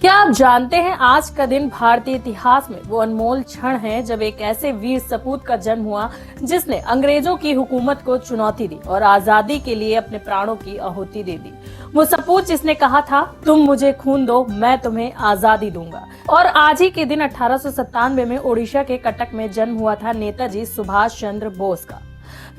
क्या आप जानते हैं आज का दिन भारतीय इतिहास में वो अनमोल क्षण है जब एक ऐसे वीर सपूत का जन्म हुआ जिसने अंग्रेजों की हुकूमत को चुनौती दी और आजादी के लिए अपने प्राणों की आहुति दे दी। वो सपूत जिसने कहा था, तुम मुझे खून दो, मैं तुम्हें आजादी दूंगा। और आज ही के दिन 1897 में ओडिशा के कटक में जन्म हुआ था नेताजी सुभाष चंद्र बोस का।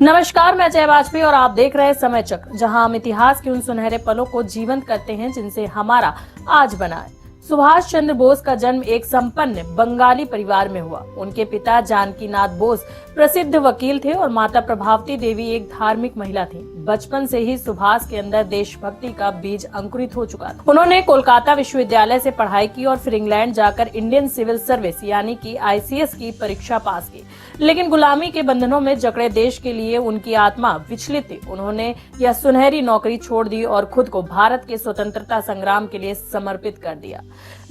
नमस्कार, मैं जय वाजपेयी और आप देख रहे हैं समय चक्र, जहां हम इतिहास के उन सुनहरे पलों को जीवंत करते हैं जिनसे हमारा आज बना है। सुभाष चंद्र बोस का जन्म एक संपन्न बंगाली परिवार में हुआ। उनके पिता जानकीनाथ बोस प्रसिद्ध वकील थे और माता प्रभावती देवी एक धार्मिक महिला थी। बचपन से ही सुभाष के अंदर देशभक्ति का बीज अंकुरित हो चुका था। उन्होंने कोलकाता विश्वविद्यालय से पढ़ाई की और फिर इंग्लैंड जाकर इंडियन सिविल सर्विस यानी कि आईसीएस की परीक्षा पास की। लेकिन गुलामी के बंधनों में जकड़े देश के लिए उनकी आत्मा विचलित थी। उन्होंने यह सुनहरी नौकरी छोड़ दी और खुद को भारत के स्वतंत्रता संग्राम के लिए समर्पित कर दिया।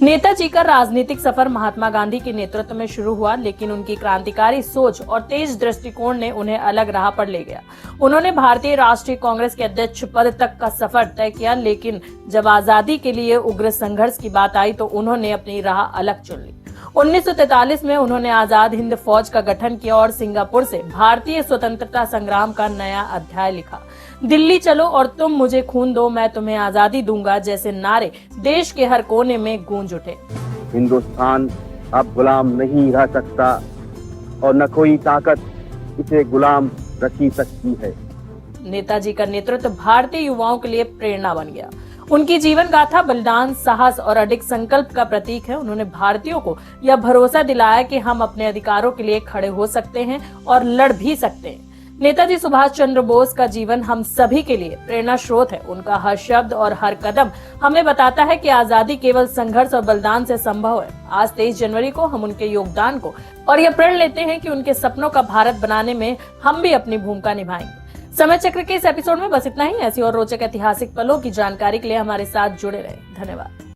नेताजी का राजनीतिक सफर महात्मा गांधी के नेतृत्व में शुरू हुआ, लेकिन उनकी क्रांतिकारी सोच और तेज दृष्टिकोण ने उन्हें अलग राह पर ले गया। उन्होंने भारतीय राष्ट्रीय कांग्रेस के अध्यक्ष पद तक का सफर तय किया, लेकिन जब आजादी के लिए उग्र संघर्ष की बात आई तो उन्होंने अपनी राह अलग चुन ली। 1943 में उन्होंने आजाद हिंद फौज का गठन किया और सिंगापुर से भारतीय स्वतंत्रता संग्राम का नया अध्याय लिखा। दिल्ली चलो और तुम मुझे खून दो, मैं तुम्हें आजादी दूंगा जैसे नारे देश के हर कोने में गूंज उठे। हिंदुस्तान अब गुलाम नहीं रह सकता और न कोई ताकत इसे गुलाम रखी सकती है। नेताजी का नेतृत्व भारतीय युवाओं के लिए प्रेरणा बन गया। उनकी जीवन गाथा बलिदान, साहस और अडिग संकल्प का प्रतीक है। उन्होंने भारतीयों को यह भरोसा दिलाया कि हम अपने अधिकारों के लिए खड़े हो सकते हैं और लड़ भी सकते हैं। नेताजी सुभाष चंद्र बोस का जीवन हम सभी के लिए प्रेरणा स्रोत है। उनका हर शब्द और हर कदम हमें बताता है कि आजादी केवल संघर्ष और बलिदान से संभव है। आज 23 जनवरी को हम उनके योगदान को और यह प्रण लेते हैं कि उनके सपनों का भारत बनाने में हम भी अपनी भूमिका निभाएंगे। समय चक्र के इस एपिसोड में बस इतना ही। ऐसी और रोचक ऐतिहासिक पलों की जानकारी के लिए हमारे साथ जुड़े रहें। धन्यवाद।